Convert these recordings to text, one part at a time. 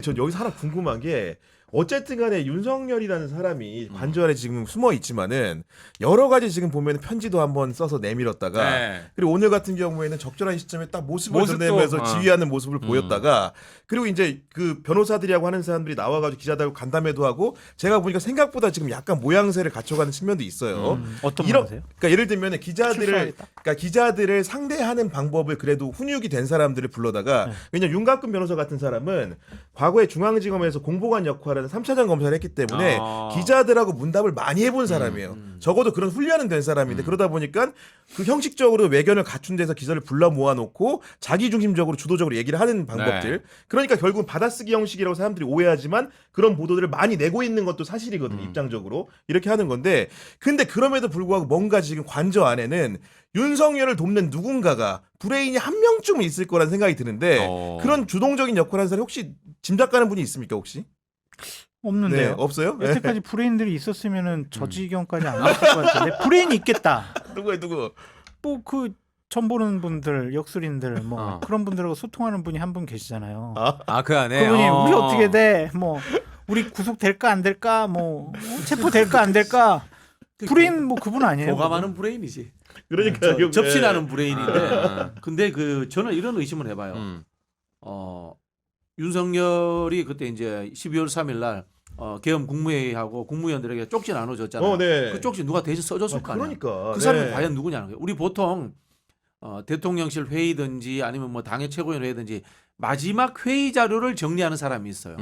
전 여기서 하나 궁금한 게 어쨌든 간에 윤석열이라는 사람이 관저 안에 지금 숨어 있지만은 여러 가지 지금 보면 편지도 한번 써서 내밀었다가 네. 그리고 오늘 같은 경우에는 적절한 시점에 딱 모습을 모습도, 드러내면서 지휘하는 모습을 보였다가 그리고 이제 그 변호사들이라고 하는 사람들이 나와가지고 기자들하고 간담회도 하고 제가 보니까 생각보다 지금 약간 모양새를 갖춰가는 측면도 있어요. 어떤 이런 모양새요? 그러니까 예를 들면 출소하겠다? 기자들을 상대하는 방법을 그래도 훈육이 된 사람들을 불러다가 네. 왜냐면 윤갑근 변호사 같은 사람은 과거에 중앙지검에서 공보관 역할을 3차장 검사를 했기 때문에 기자들하고 문답을 많이 해본 사람이에요. 적어도 그런 훈련은 된 사람인데 그러다 보니까 그 형식적으로 외견을 갖춘 데서 기자를 불러 모아놓고 자기 중심적으로 주도적으로 얘기를 하는 방법들. 그러니까 결국은 받아쓰기 형식이라고 사람들이 오해하지만 그런 보도들을 많이 내고 있는 것도 사실이거든요. 입장적으로 이렇게 하는 건데 근데 그럼에도 불구하고 뭔가 지금 관저 안에는 윤석열을 돕는 누군가가 브레인이 한 명쯤은 있을 거라는 생각이 드는데 그런 주동적인 역할을 하는 사람이 혹시 짐작가는 분이 있습니까 혹시? 없는데요. 네, 없어요? 여태까지 브레인들이 있었으면은 저 지경까지 안 갔을 것 같은데 브레인이 있겠다. 누구예요 누구? 뭐 그 전 보는 분들, 역술인들 뭐 그런 분들하고 소통하는 분이 한 분 계시잖아요. 그 안에 그분이 우리 어떻게 돼? 뭐 우리 구속 될까 안 될까? 뭐 체포 될까 안 될까? 브레인 뭐 그분 아니에요? 교감하는 브레인이지. 그러니까 접신하는 브레인인데. 근데 저는 이런 의심을 해봐요. 윤석열이 그때 이제 12월 3일 날 계엄 국무회의하고 국무위원들에게 쪽지 나눠줬잖아요. 네. 그 쪽지 누가 대신 써줬을 거 아니야. 그러니까 그 사람이 과연 누구냐는 거예요. 우리 보통 대통령실 회의든지 아니면 뭐 당의 최고위원 회의든지 마지막 회의 자료를 정리하는 사람이 있어요.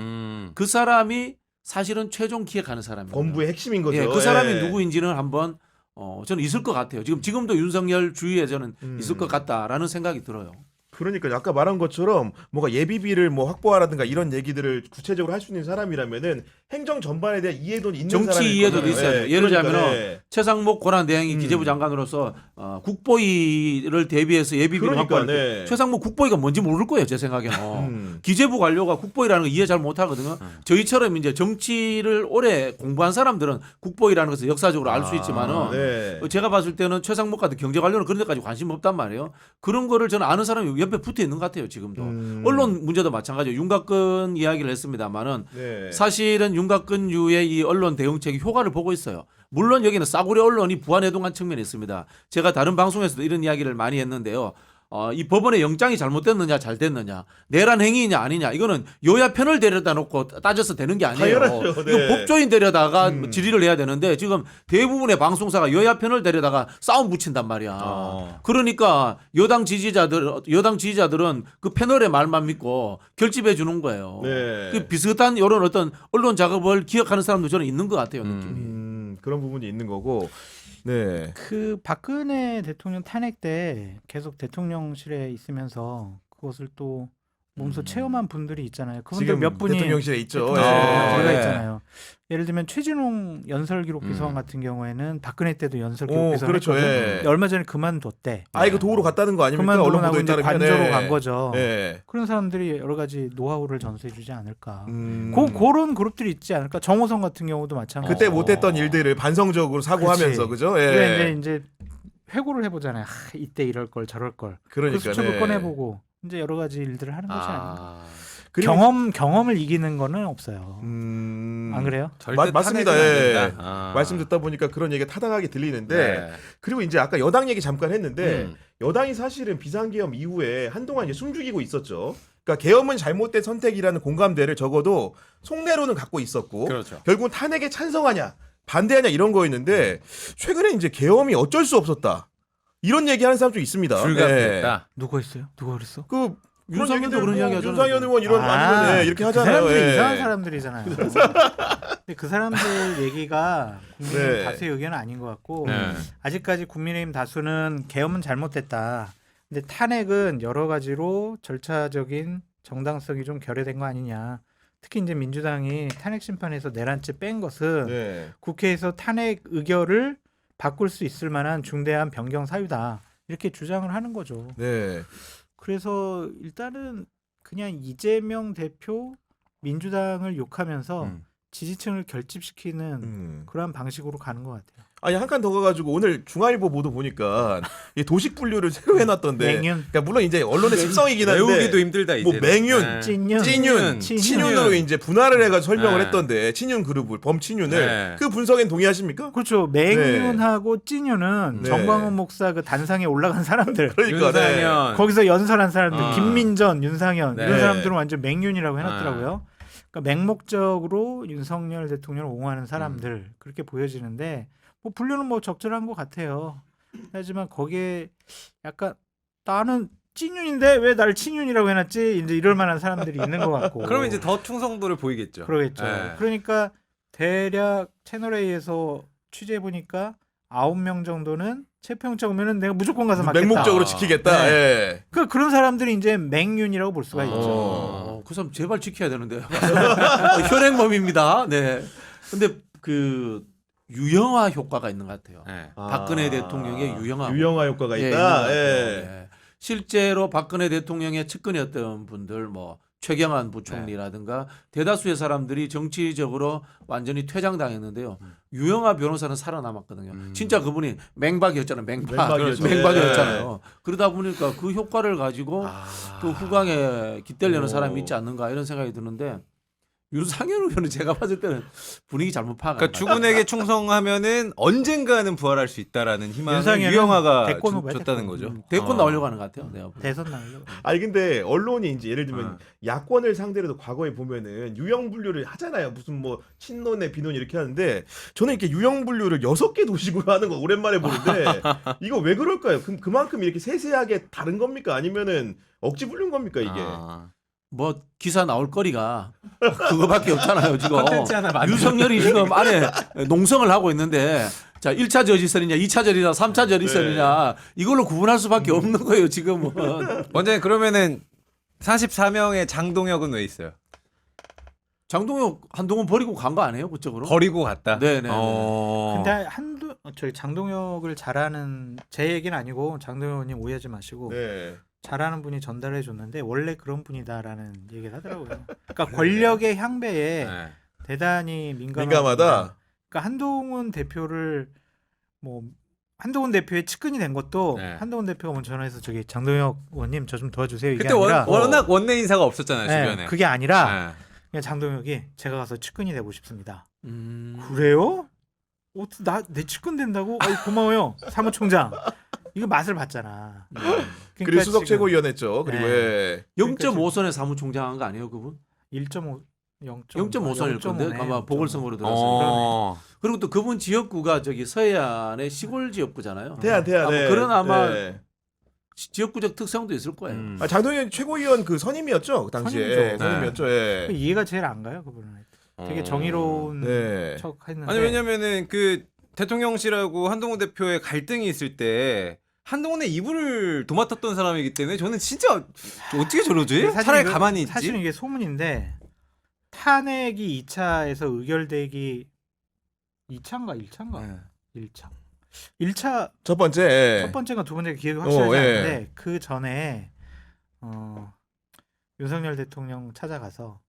그 사람이 사실은 최종 기획하는 사람이에요. 본부의 핵심인 거죠. 예, 그 사람이 누구인지는 한번 저는 있을 것 같아요. 지금도 윤석열 주위에 저는 있을 것 같다라는 생각이 들어요. 그러니까 아까 말한 것처럼 뭔가 예비비를 뭐 확보하라든가 이런 얘기들을 구체적으로 할 수 있는 사람이라면은 행정 전반에 대한 이해도 있는 정치 사람일 이해도도 거잖아요. 있어요. 예, 예를 그러니까, 들자면은 예. 최상목 고란대행이 기재부 장관으로서 국보위를 대비해서 예비비를 그러니까, 확보할 때 네. 최상목 국보위가 뭔지 모를 거예요. 제 생각에는. 기재부 관료가 국보위라는 거 이해 잘 못하거든요. 저희처럼 이제 정치를 오래 공부한 사람들은 국보위라는 것을 역사적으로 알 수 있지만은 네. 제가 봤을 때는 최상목 같은 경제 관료는 그런 데까지 관심 없단 말이에요. 그런 거를 저는 아는 사람이 옆에 붙어 있는 것 같아요. 지금도. 언론 문제도 마찬가지예요. 윤곽근 이야기를 했습니다만은 네. 사실은 윤곽근유의 이 언론 대응책이 효과를 보고 있어요. 물론 여기는 싸구려 언론이 부안해동한 측면이 있습니다. 제가 다른 방송에서도 이런 이야기를 많이 했는데요. 이 법원의 영장이 잘못됐느냐 잘 됐느냐 내란 행위냐 아니냐 이거는 여야 편을 데려다 놓고 따져서 되는 게 아니에요. 당연하죠. 네. 이거 법조인 데려다가 질의를 해야 되는데 지금 대부분의 방송사가 여야 편을 데려다가 싸움 붙인단 말이야. 그러니까 여당 지지자들은 그 패널의 말만 믿고 결집해 주는 거예요. 네. 그 비슷한 이런 어떤 언론 작업을 기억하는 사람도 저는 있는 것 같아요. 느낌이. 그런 부분이 있는 거고. 네. 그 박근혜 대통령 탄핵 때 계속 대통령실에 있으면서 그것을 또 몸소 체험한 분들이 있잖아요. 그분들 지금 몇 분이 대통령실에 있죠. 대통령실에 들어가 네. 있잖아요. 예를 들면 최진홍 연설기록비서관 같은 경우에는 박근혜 때도 연설기록비서관 그렇죠. 했거든. 예. 얼마 전에 그만뒀대. 이거 도우러 갔다는 거 아닙니까? 그만두고 언론 나고 보도에 이제 따르면. 관저로 네. 간 거죠. 네. 그런 사람들이 여러 가지 노하우를 전수해주지 않을까. 그런 그룹들이 있지 않을까. 정호성 같은 경우도 마찬가지. 그때 못했던 일들을 반성적으로 사고하면서 그렇지. 그죠? 예. 그래 이제 회고를 해보잖아요. 이때 이럴 걸 저럴 걸. 그러니까, 그 수첩을 네. 꺼내보고 이제 여러 가지 일들을 하는 것이 아닌가. 그리고- 경험을 이기는 거는 없어요. 안 그래요? 맞습니다. 예. 아. 말씀 듣다 보니까 그런 얘기가 타당하게 들리는데 네. 그리고 이제 아까 여당 얘기 잠깐 했는데 여당이 사실은 비상계엄 이후에 한동안 이제 숨죽이고 있었죠. 그러니까 계엄은 잘못된 선택이라는 공감대를 적어도 속내로는 갖고 있었고 그렇죠. 결국은 탄핵에 찬성하냐 반대하냐 이런 거였는데 최근에 이제 계엄이 어쩔 수 없었다 이런 얘기하는 사람 좀 있습니다. 불가피했다. 누가 했어요? 누가 그랬어? 그 그런 윤석열도 얘기들 그런 뭐 이야기 하잖아요. 윤상현 의원 이런 아니면 이렇게 그 하잖아요. 사람들이 예. 이상한 사람들이잖아요. 근데 그 사람들 얘기가 국민의힘 네. 다수의 의견은 아닌 것 같고 네. 아직까지 국민의힘 다수는 계엄은 잘못됐다. 근데 탄핵은 여러 가지로 절차적인 정당성이 좀 결여된 거 아니냐. 특히 이제 민주당이 탄핵 심판에서 내란죄 뺀 것은 네. 국회에서 탄핵 의결을 바꿀 수 있을 만한 중대한 변경 사유다. 이렇게 주장을 하는 거죠. 네. 그래서 일단은 그냥 이재명 대표 민주당을 욕하면서 지지층을 결집시키는 그러한 방식으로 가는 것 같아요. 아니 한 칸 더 가가지고 오늘 중앙일보 보도 보니까 이 도식 분류를 새로 해놨던데. 맹윤. 그러니까 물론 이제 언론의 습성이긴 한데 외우기도 힘들다 이제. 뭐 맹윤, 네. 찐윤, 찐윤, 친윤. 친윤으로 이제 분할을 해가지고 설명을 네. 했던데 친윤 그룹을 범친윤을 네. 그 분석엔 동의하십니까? 그렇죠. 맹윤하고 찐윤은 네. 정광훈 목사 그 단상에 올라간 사람들. 그러니까 네. 윤상현. 거기서 연설한 사람들, 어. 김민전, 윤상현 네. 이런 사람들은 완전 맹윤이라고 해놨더라고요. 그러니까 맹목적으로 윤석열 대통령을 옹호하는 사람들 그렇게 보여지는데 뭐 분류는 뭐 적절한 것 같아요. 하지만 거기에 약간 나는 찐윤인데 왜 나를 친윤이라고 해놨지? 이제 이럴 만한 사람들이 있는 것 같고. 그러면 이제 더 충성도를 보이겠죠. 그러겠죠. 네. 그러니까 대략 채널A에서 취재해 보니까 9명 정도는 체포영장 오면은 내가 무조건 가서 맞겠다. 맹목적으로 지키겠다. 네. 예. 그 그런 사람들이 이제 맹윤이라고 볼 수가 있죠. 그 사람 제발 지켜야 되는데 현행범입니다. 네. 근데 그 유형화 효과가 있는 것 같아요. 네. 박근혜 대통령의 유형화. 유형화 효과가 예, 있다. 있는 것 같아요. 예. 예. 실제로 박근혜 대통령의 측근이었던 분들 뭐 최경환 부총리라든가 대다수의 사람들이 정치적으로 완전히 퇴장당했는데요. 유영하 변호사는 살아남았거든요. 진짜 그분이 맹박이었잖아요. 맹박이었죠. 맹박이었잖아요. 그러다 보니까 그 효과를 가지고 또 후광에 깃들려는 오. 사람이 있지 않는가 이런 생각이 드는데 윤상현 의원은 제가 봤을 때는 분위기 잘못 파악한 그러니까 것 같아요. 주군에게 충성하면은 언젠가는 부활할 수 있다라는 희망을 윤상현은 유영아가 대권 후보야, 줬다는 대권. 거죠. 대권 나오려고 하는 것 같아요. 내가 볼 때. 대선 나오려고. 아니 근데 언론이 이제 예를 들면 야권을 상대로도 과거에 보면은 유형 분류를 하잖아요. 무슨 뭐 친논에 비논 이렇게 하는데 저는 이렇게 유형 분류를 6개 도식으로 하는 거 오랜만에 보는데 이거 왜 그럴까요? 그만큼 이렇게 세세하게 다른 겁니까? 아니면은 억지 분류인 겁니까 이게? 뭐 기사 나올 거리가 그거밖에 없잖아요 지금. 콘텐츠 하나 만들어. 윤석열이 지금 안에 농성을 하고 있는데 자 1차 저지설이냐 2차 저지설이냐 3차 저지설이냐 이걸로 구분할 수밖에 없는 거예요 지금은. 원장님 그러면은 44명의 장동혁은 왜 있어요? 장동혁 한동훈 버리고 간 거 아니에요 그쪽으로? 버리고 갔다. 네네. 근데 저희 장동혁을 잘하는 제 얘기는 아니고 장동혁님 오해하지 마시고 네. 잘하는 분이 전달해 줬는데 원래 그런 분이다라는 얘기를 하더라고요. 그러니까 권력의 향배에 네. 대단히 민감하다. 그러니까 한동훈 대표를 뭐 한동훈 대표의 측근이 된 것도 네. 한동훈 대표가 먼저 전화해서 저기 장동혁 의원님 저 좀 도와주세요 이게 그때 아니라 워낙 원내 인사가 없었잖아요 네, 주변에. 그게 아니라 네. 그냥 장동혁이 제가 가서 측근이 되고 싶습니다. 음. 그래요? 나내 측근 된다고? 고마워요 사무총장. 이거 맛을 봤잖아. 그리고 수석 지금 최고위원 했죠. 그리고 네. 예. 0.5선의 사무총장 한 거 아니에요 그분? 1.5 0.5선일 건데 아마 보궐선거로 들어서. 어. 그리고 또 그분 지역구가 저기 서해안의 시골 지역구잖아요. 태안. 네. 그런 아마 네. 지역구적 특성도 있을 거예요. 음. 장동현 최고위원 그 선임이었죠 그 당시에. 선임이죠. 선임이었죠. 예. 이해가 제일 안 가요 그분은. 되게 정의로운 네. 척했는데. 아니 왜냐면은 그 대통령실하고 한동훈 대표의 갈등이 있을 때 한동훈의 이불을 도맡았던 사람이기 때문에 저는 진짜 어떻게 저러지? 차라리 가만히 있지. 사실은 이게 소문인데 탄핵이 2차에서 의결되기 2차인가 1차인가? 네. 1차. 1차 첫 번째. 예. 첫 번째가 두 번째가 기억이 확실하지 예. 않은데 그 전에 윤석열 대통령 찾아가서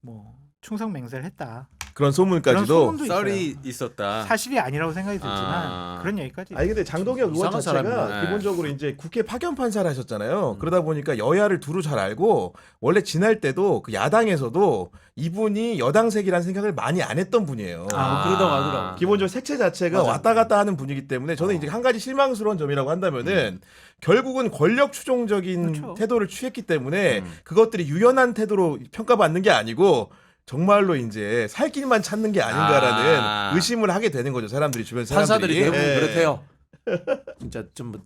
뭐 충성 맹세를 했다. 그런 그런 소문까지도. 소문도 썰이 있어요. 있었다. 사실이 아니라고 생각이 들지만 아. 그런 얘기까지. 아니 근데 장동혁 의원 이상한 자체가 사람이네. 기본적으로 이제 국회 파견 판사를 하셨잖아요. 그러다 보니까 여야를 두루 잘 알고 원래 지날 때도 그 야당에서도 이분이 여당색이라는 생각을 많이 안 했던 분이에요. 그러다고 하더라고. 기본적으로 색채 자체가 맞아. 왔다 갔다 하는 분이기 때문에 저는 이제 한 가지 실망스러운 점이라고 한다면은 결국은 권력 추종적인 그렇죠. 태도를 취했기 때문에 그것들이 유연한 태도로 평가받는 게 아니고 정말로 이제 살 길만 찾는 게 아닌가라는 의심을 하게 되는 거죠. 사람들이 주변 사람들이. 판사들이 대부분 예. 그렇대요. 진짜 좀 뭐,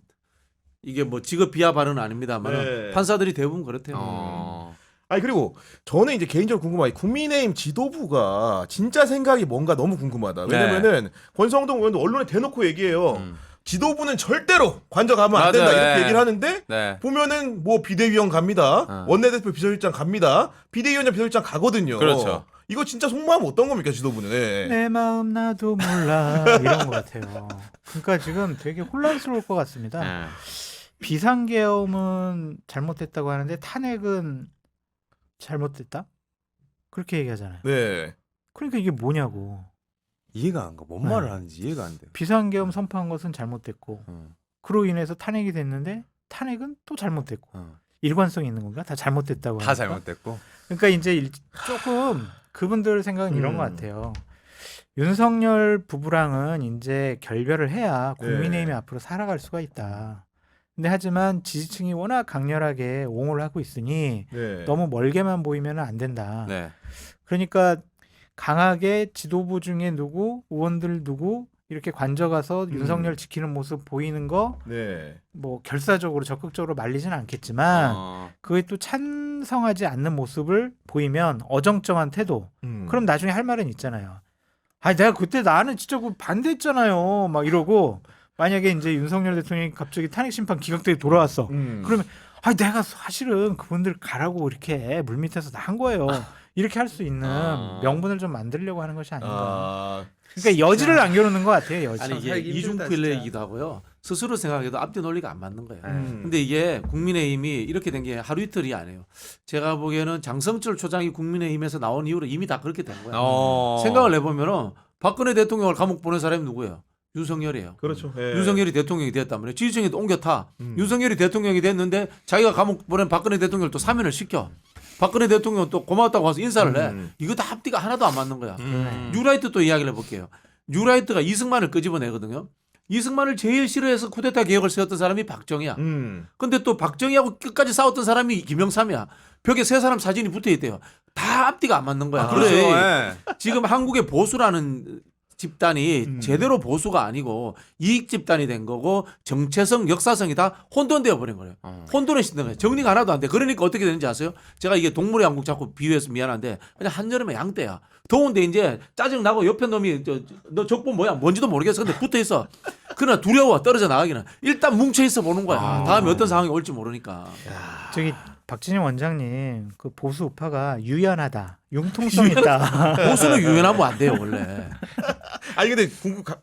이게 뭐 직업 비하 발언은 아닙니다만 네. 판사들이 대부분 그렇대요. 아니 그리고 저는 이제 개인적으로 궁금한 게 국민의힘 지도부가 진짜 생각이 뭔가 너무 궁금하다. 왜냐면은 권성동 의원도 언론에 대놓고 얘기해요. 지도부는 절대로 관저가면 안 된다 맞아요. 이렇게 네. 얘기를 하는데 네. 보면은 뭐 비대위원 갑니다. 원내대표 비서실장 갑니다. 비대위원장 비서실장 가거든요. 그렇죠. 이거 진짜 속마음 어떤 겁니까 지도부는? 예. 내 마음 나도 몰라 이런 것 같아요. 그러니까 지금 되게 혼란스러울 것 같습니다. 네. 비상계엄은 잘못됐다고 하는데 탄핵은 잘못됐다? 그렇게 얘기하잖아요. 네. 그러니까 이게 뭐냐고. 이해가 안 가. 뭔 네. 말을 하는지 이해가 안 돼. 비상계엄 선포한 것은 잘못됐고 그로 인해서 탄핵이 됐는데 탄핵은 또 잘못됐고 일관성이 있는 건가? 다 잘못됐다고 다 하니까? 잘못됐고. 그러니까 이제 조금 그분들 생각은 이런 것 음. 같아요. 윤석열 부부랑은 이제 결별을 해야 국민의힘이 네. 앞으로 살아갈 수가 있다. 근데 하지만 지지층이 워낙 강렬하게 옹호를 하고 있으니 네. 너무 멀게만 보이면 안 된다. 네. 그러니까 강하게 지도부 중에 누구, 의원들 누구 이렇게 관저가서 윤석열 지키는 모습 보이는 거 네. 뭐 결사적으로 적극적으로 말리지는 않겠지만 그게 또 찬성하지 않는 모습을 보이면 어정쩡한 태도. 그럼 나중에 할 말은 있잖아요. 아니 내가 그때 나는 진짜 그 반대했잖아요. 막 이러고 만약에 이제 윤석열 대통령이 갑자기 탄핵 심판 기각되게 돌아왔어. 그러면 아니 내가 사실은 그분들 가라고 이렇게 물밑에서 다 한 거예요. 이렇게 할 수 있는 명분을 좀 만들려고 하는 것이 아닌가. 아, 그러니까 여지를 남겨놓는 것 같아요. 여지. 아니 이게 살기 힘들다, 이중필레이기도 하고요. 스스로 생각해도 앞뒤 논리가 안 맞는 거예요. 음. 근데 이게 국민의힘이 이렇게 된 게 하루 이틀이 아니에요. 제가 보기에는 장성철 초장이 국민의힘에서 나온 이후로 이미 다 그렇게 된 거예요. 생각을 해보면은 박근혜 대통령을 감옥 보낸 사람이 누구예요? 윤석열이에요. 그렇죠. 예. 윤석열이 대통령이 됐단 말이에요. 지지층이 또 옮겨 타. 음. 윤석열이 대통령이 됐는데 자기가 감옥 보낸 박근혜 대통령을 또 사면을 시켜. 박근혜 대통령 또 고맙다고 와서 인사를 해. 이거 다 앞뒤가 하나도 안 맞는 거야. 뉴라이트 또 이야기를 해볼게요. 뉴라이트가 이승만을 끄집어내거든요. 이승만을 제일 싫어해서 쿠데타 개혁을 세웠던 사람이 박정희야. 근데 또 박정희하고 끝까지 싸웠던 사람이 김영삼이야. 벽에 세 사람 사진이 붙어 있대요. 다 앞뒤가 안 맞는 거야. 그렇죠. 그래. 예. 지금 한국의 보수라는 집단이 제대로 보수가 아니고 이익 집단이 된 거고 정체성, 역사성이 다 혼돈되어 버린 거예요. 혼돈에 시든 거예요. 정리가 하나도 안 돼. 그러니까 어떻게 되는지 아세요? 제가 이게 동물의 왕국 자꾸 비유해서 미안한데 그냥 한여름에 양떼야. 더운데 이제 짜증 나고 옆에 놈이 너 적보 뭐야? 뭔지도 모르겠어. 근데 붙어 있어. 그러나 두려워 떨어져 나가기는. 일단 뭉쳐 있어 보는 거야. 다음에 어떤 상황이 올지 모르니까. 저기 박진영 원장님 그 보수 우파가 유연하다, 융통성 있다. 보수는 유연하면 안 돼요 원래. 아니 근데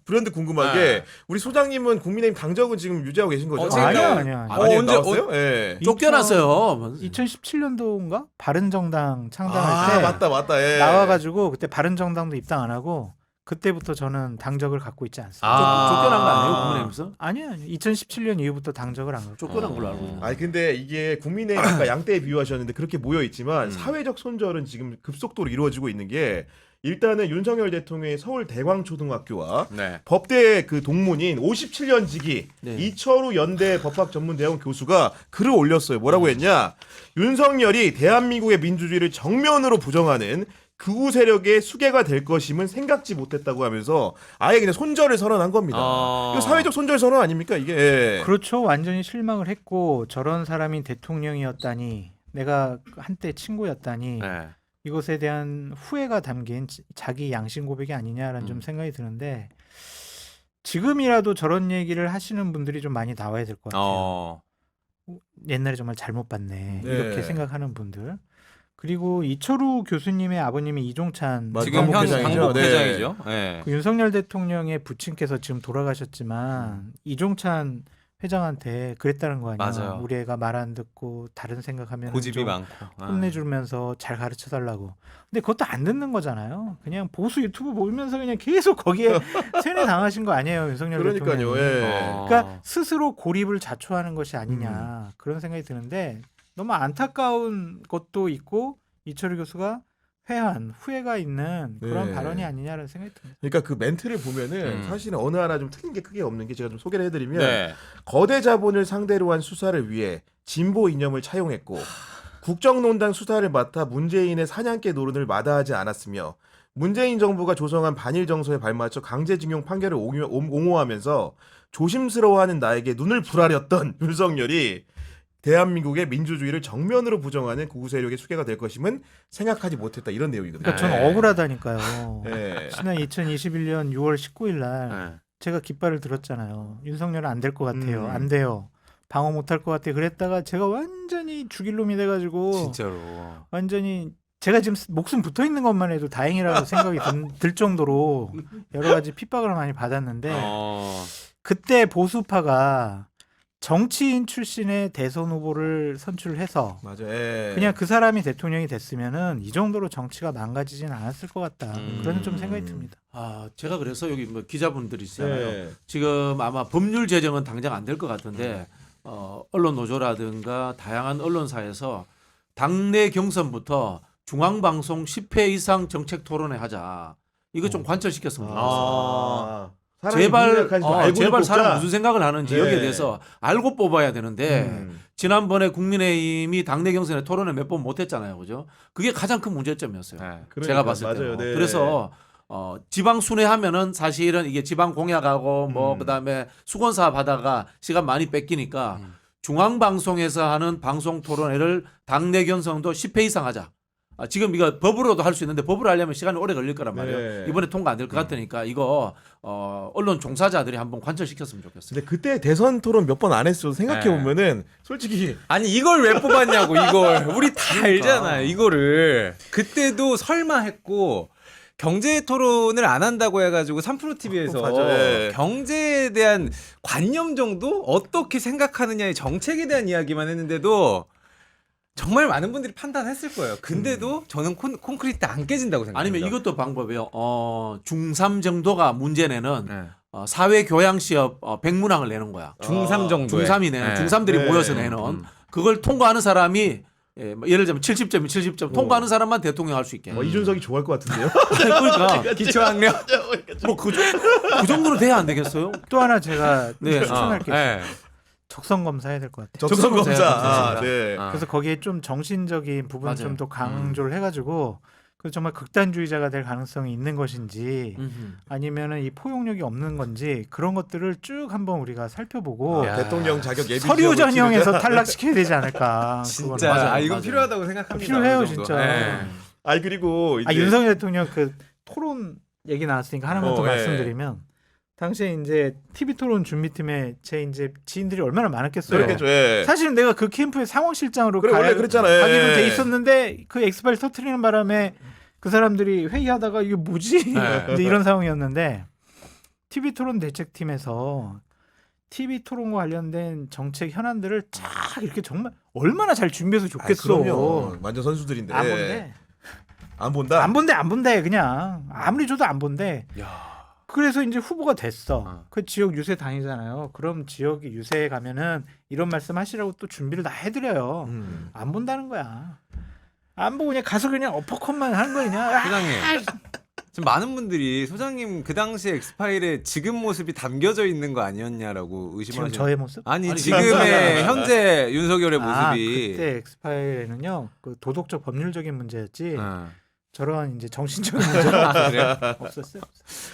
브랜드 궁금한 게 우리 소장님은 국민의힘 당적은 지금 유지하고 계신 거죠? 지금 아니야. 아니, 언제- 나왔어요? 예. 쫓겨났어요. 2017년도인가 바른정당 창당할 아, 때 맞다. 예. 나와가지고 그때 바른정당도 입당 안 하고 그때부터 저는 당적을 갖고 있지 않습니다. 쫓겨난 거 아니에요 국민의힘에서? 아니요. 2017년 이후부터 당적을 안 갖고. 쫓겨난 걸로 알고 있는데. 아니 근데 이게 국민의힘 아까 양떼에 비유하셨는데 그렇게 모여 있지만 사회적 손절은 지금 급속도로 이루어지고 있는 게 일단은 윤석열 대통령의 서울 대광초등학교와 네. 법대 그 동문인 57년 지기 네. 이철우 연대 법학전문대학원 교수가 글을 올렸어요. 뭐라고 했냐? 윤석열이 대한민국의 민주주의를 정면으로 부정하는 극우 세력의 수괴가 될 것임은 생각지 못했다고 하면서 아예 그냥 손절을 선언한 겁니다. 이거 사회적 손절 선언 아닙니까 이게? 예. 그렇죠. 완전히 실망을 했고 저런 사람이 대통령이었다니 내가 한때 친구였다니 네. 이것에 대한 후회가 담긴 자기 양심 고백이 아니냐라는 좀 생각이 드는데 지금이라도 저런 얘기를 하시는 분들이 좀 많이 나와야 될 것 같아요. 옛날에 정말 잘못 봤네. 네. 이렇게 생각하는 분들. 그리고 이철우 교수님의 아버님이 이종찬 맞아요. 지금 현 당국회장이죠. 당국회장이죠. 네. 그 윤석열 대통령의 부친께서 지금 돌아가셨지만 이종찬 회장한테 그랬다는 거 아니야. 맞아요. 우리 애가 말 안 듣고 다른 생각하면 고집이 많고. 혼내주면서 잘 가르쳐 달라고. 근데 그것도 안 듣는 거잖아요. 그냥 보수 유튜브 보면서 그냥 계속 거기에 세뇌 당하신 거 아니에요, 윤석열 그러니까요. 대통령이. 예. 그러니까 스스로 고립을 자초하는 것이 아니냐 그런 생각이 드는데 너무 안타까운 것도 있고 이철우 교수가 회한 후회가 있는 그런 네. 발언이 아니냐라는 생각이 듭니다. 그러니까 그 멘트를 보면은 사실은 어느 하나 좀 틀린 게 크게 없는 게 제가 좀 소개를 해드리면 네. 거대 자본을 상대로 한 수사를 위해 진보 이념을 차용했고 국정농단 수사를 맡아 문재인의 사냥개 노릇을 마다하지 않았으며 문재인 정부가 조성한 반일 정서에 발맞춰 강제징용 판결을 옹호하면서 조심스러워하는 나에게 눈을 부라렸던 윤석열이 대한민국의 민주주의를 정면으로 부정하는 극우 세력의 수괴가 될 것임은 생각하지 못했다 이런 내용이거든요. 그러니까 저는 억울하다니까요. 네. 지난 2021년 6월 19일 날 네. 제가 깃발을 들었잖아요. 윤석열은 안 될 것 같아요. 음. 안 돼요. 방어 못할 것 같아요. 그랬다가 제가 완전히 죽일 놈이 돼가지고 진짜로. 완전히 제가 지금 목숨 붙어 있는 것만 해도 다행이라고 생각이 들 정도로 여러 가지 핍박을 많이 받았는데 그때 보수파가 정치인 출신의 대선 후보를 선출해서 맞아. 예. 그냥 그 사람이 대통령이 됐으면은 이 정도로 정치가 망가지진 않았을 것 같다. 그런 좀 생각이 듭니다. 아, 제가 그래서 여기 뭐 기자분들이시잖아요. 예. 지금 아마 법률 제정은 당장 안 될 것 같은데 언론 노조라든가 다양한 언론사에서 당내 경선부터 중앙방송 10회 이상 정책 토론회 하자. 이거 좀 관철시켰으면 좋겠어요. 아. 사람이 제발 무슨 생각하는지 알고 제발 뽑자. 사람 무슨 생각을 하는지 네. 여기에 대해서 알고 뽑아야 되는데 지난번에 국민의힘이 당내 경선에 토론을 몇 번 못했잖아요, 그죠? 그게 가장 큰 문제점이었어요. 네. 그러니까, 제가 봤을 때. 맞아요. 네. 그래서 지방 순회하면은 사실은 이게 지방 공약하고 뭐 그다음에 수건사 받아가 시간 많이 뺏기니까 중앙 방송에서 하는 방송 토론회를 당내 경선도 10회 이상 하자. 지금 이거 법으로도 할 수 있는데 법으로 하려면 시간이 오래 걸릴 거란 말이에요. 네. 이번에 통과 안 될 것 같으니까 이거 언론 종사자들이 한번 관철시켰으면 좋겠어요. 근데 그때 대선 토론 몇 번 안 했어도 생각해 보면은 솔직히 아니 이걸 왜 뽑았냐고 이걸 우리 다 그러니까. 알잖아요 이거를 그때도 설마 했고 경제 토론을 안 한다고 해가지고 3프로 TV에서 맞아요. 경제에 대한 관념 정도 어떻게 생각하느냐의 정책에 대한 이야기만 했는데도 정말 많은 분들이 판단했을 거예요. 근데도 저는 콘크리트 안 깨진다고 생각합니다. 아니면 이것도 방법이에요. 중3 정도가 문제 내는 네. 사회 교양 시험 100문항을 내는 거야. 중3 정도 중3이 내는 중3들이 네. 모여서 내는 그걸 통과하는 사람이 뭐 예를 들면 70점이 70점 통과하는 사람만 대통령 할 수 있게. 이준석이 좋아할 것 같은데요. 그러니까 기초학력 뭐그 정도로 돼야 안 되겠어요? 또 하나 제가 네. 추천할 게 있어요. 네. 적성 검사 해야 될 것 같아요. 적성 검사. 적성검사. 네. 아. 그래서 거기에 좀 정신적인 부분 맞아요. 좀 더 강조를 해가지고 그 정말 극단주의자가 될 가능성이 있는 것인지 아니면은 이 포용력이 없는 건지 그런 것들을 쭉 한번 우리가 살펴보고 야. 대통령 자격 예비 서류 지역을 전형에서 치르자. 탈락시켜야 되지 않을까. 진짜 그거는. 맞아요. 이건 맞아요. 필요하다고 생각합니다. 필요해요, 어느 정도. 진짜. 네. 아니 그리고 이제 윤석열 대통령 그 토론 얘기 나왔으니까 하나만 더 예. 말씀드리면 당시에 이제 TV 토론 준비팀에 제 이제 지인들이 얼마나 많았겠어요. 그렇겠죠. 예. 사실은 내가 그 캠프의 상황실장으로 그래 원래 그랬잖아요. 가기로 예. 돼 있었는데 그 엑스파일 터트리는 바람에 그 사람들이 회의하다가 이게 뭐지? 네. 이제 이런 상황이었는데 TV 토론 대책팀에서 TV 토론과 관련된 정책 현안들을 쫙 이렇게 정말 얼마나 잘 준비해서 아, 좋겠어. 그럼요. 완전 선수들인데. 안 본대. 안 본다. 안 본대 그냥 아무리 줘도 안 본대. 그래서 이제 후보가 됐어. 그 지역 유세 다니잖아요. 그럼 지역이 유세에 가면은 이런 말씀 하시라고 또 준비를 다 해드려요. 안 본다는 거야. 안 보고 그냥 가서 그냥 어퍼컷만 하는 거 그냥. 소장님 지금 많은 분들이 소장님 그 당시 엑스파일에 지금 모습이 담겨져 있는 거 아니었냐라고 지금 의심하시는 저의 모습? 아니 아니, 지금의 현재 윤석열의 아, 모습이 그때 엑스파일에는요 그 도덕적 법률적인 문제였지 어. 저런 이제 정신적인 문제는 아, 그래요? 없었어요.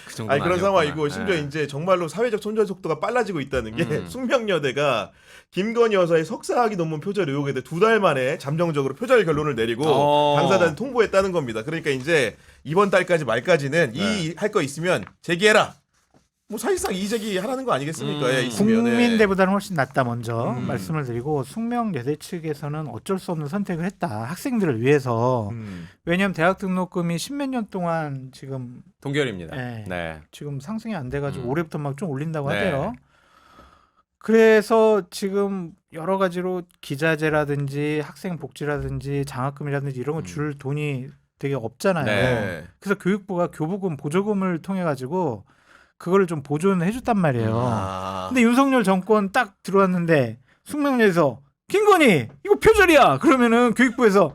그 정도는 아니 그런 아니었구나. 상황이고 심지어 네. 이제 정말로 사회적 손절 속도가 빨라지고 있다는 게 숙명여대가 김건희 여사의 석사학위 논문 표절 의혹에 대해 2달 만에 잠정적으로 표절 결론을 내리고 당사자한테 통보했다는 겁니다. 그러니까 이제 이번 달까지 말까지는 이 할 거 있으면 제기해라. 뭐 사실상 이 제기 하라는 거 아니겠습니까? 예, 있으면. 국민대보다는 훨씬 낫다 먼저 말씀을 드리고 숙명여대 측에서는 어쩔 수 없는 선택을 했다. 학생들을 위해서. 왜냐하면 대학 등록금이 10몇 년 동안 지금 동결입니다. 네. 네. 지금 상승이 안 돼가지고 올해부터 막 좀 올린다고 네. 하대요. 그래서 지금 여러 가지로 기자재라든지 학생 복지라든지 장학금이라든지 이런 거 줄 돈이 되게 없잖아요. 네. 그래서 교육부가 교부금 보조금을 통해 가지고 그거를 좀 보존해 줬단 말이에요. 아. 근데 윤석열 정권 딱 들어왔는데 숙명여에서 김건희 이거 표절이야. 그러면은 교육부에서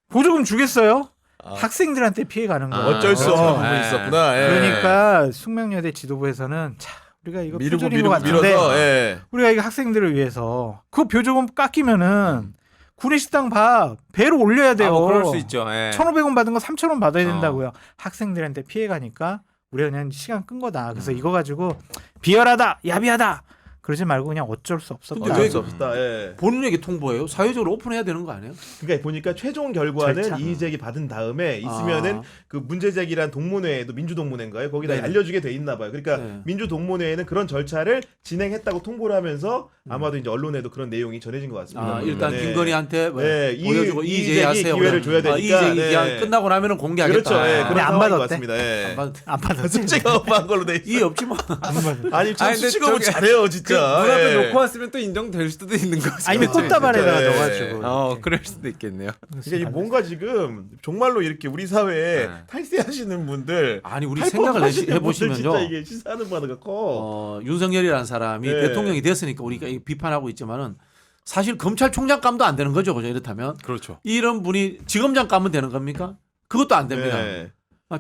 보조금 주겠어요? 학생들한테 피해 가는 거예요. 어쩔 수 없는 부분이 네. 있었구나. 예. 그러니까 숙명여대 지도부에서는 자 우리가 이거 미루고 표절인 것 미루고 같은데 밀어서 예. 우리가 이거 학생들을 위해서 그 보조금 깎이면은 구내식당 밥 배로 올려야 돼요. 뭐 그럴 수 있죠. 예. 1,500원 받은 거 3,000원 받아야 된다고요. 학생들한테 피해 가니까 우리가 그냥 시간 끈 거다. 그래서 이거 가지고 비열하다, 야비하다. 그러지 말고 그냥 어쩔 수 없었다. 근데 어쩔 왜 수 없다. 예. 본인에게 통보해요? 사회적으로 오픈해야 되는 거 아니에요? 그러니까 보니까 최종 결과는 절차. 이의 제기 받은 다음에 있으면은 그 문제 제기란 동문회에도 민주동문회인가요? 거기다 네네. 알려주게 돼 있나 봐요. 그러니까 네. 민주동문회에는 그런 절차를 진행했다고 통보를 하면서 아마도 이제 언론에도 그런 내용이 전해진 것 같습니다. 일단 네. 김건희한테 네, 보여주고 이의 이의제기 하세요. 기회를 줘야 되니까. 이의제기 네. 기한 끝나고 나면은 공개하겠다. 그렇죠. 예, 근데 그런 안 상황인 것 받았대? 같습니다. 예. 안 받- 안 받았지. 솔직히 업한 걸로 돼 있어. 이의 없지 뭐. 안 받았지. 아니 참 아니, 근데 수식어도 저기- 잘해요 진짜. 있습니다. 문 앞에 예. 놓고 왔으면 또 인정될 수도 있는 거죠. 아니면 꽃다발에다가 예. 넣어가지고. 이렇게. 그럴 수도 있겠네요. 그러니까 이게 뭔가 지금 정말로 이렇게 우리 사회에 네. 탈세하시는 분들, 아니 우리 탈법 생각을 하시는 분들 해보시면요. 진짜 이게 시사하는 바가 커. 윤석열이라는 사람이 네. 대통령이 됐으니까 우리가 비판하고 있지만은 사실 검찰총장감도 안 되는 거죠, 그죠? 이렇다면 그렇죠. 이런 분이 지검장감은 되는 겁니까? 그것도 안 됩니다. 네.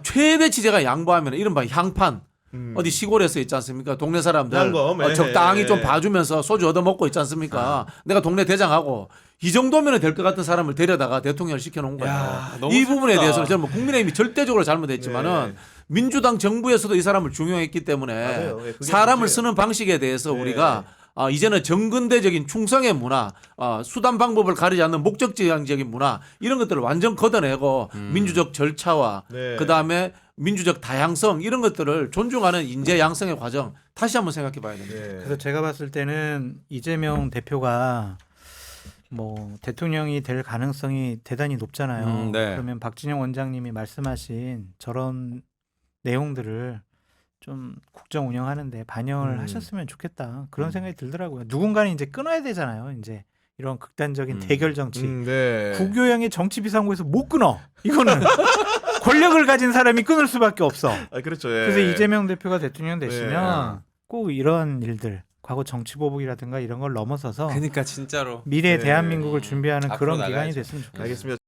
최대 지제가 양보하면 이른바 향판 어디 시골에서 있지 않습니까? 동네 사람들 양검, 예. 적당히 좀 봐주면서 소주 얻어 먹고 있지 않습니까? 내가 동네 대장하고 이 정도면 될 것 같은 사람을 데려다가 대통령을 시켜놓은 거예요. 야, 너무 이 부분에 슬프다. 대해서는 저는 뭐 국민의힘이 절대적으로 잘못했지만은 네. 민주당 정부에서도 이 사람을 중용했기 때문에 맞아요. 예, 그게 사람을 문제예요. 쓰는 방식에 대해서 네. 우리가 이제는 정근대적인 충성의 문화, 수단 방법을 가리지 않는 목적지향적인 문화 이런 것들을 완전 걷어내고 민주적 절차와 네. 그 다음에 민주적 다양성 이런 것들을 존중하는 인재 양성의 과정 다시 한번 생각해봐야 됩니다. 네. 그래서 제가 봤을 때는 이재명 대표가 뭐 대통령이 될 가능성이 대단히 높잖아요. 네. 그러면 박진영 원장님이 말씀하신 저런 내용들을 좀 국정 운영하는데 반영을 하셨으면 좋겠다. 그런 생각이 들더라고요. 누군가는 이제 끊어야 되잖아요. 이제 이런 극단적인 대결 정치. 네. 구교영의 정치 비상구에서 못 끊어. 이거는 권력을 가진 사람이 끊을 수밖에 없어. 그렇죠. 예. 그래서 이재명 대표가 대통령 되시면 네. 꼭 이런 일들, 과거 정치 보복이라든가 이런 걸 넘어서서 그러니까 진짜로 미래 네. 대한민국을 준비하는 앞으로 그런 기간이 나가야죠. 됐으면 좋겠어요. 알겠습니다.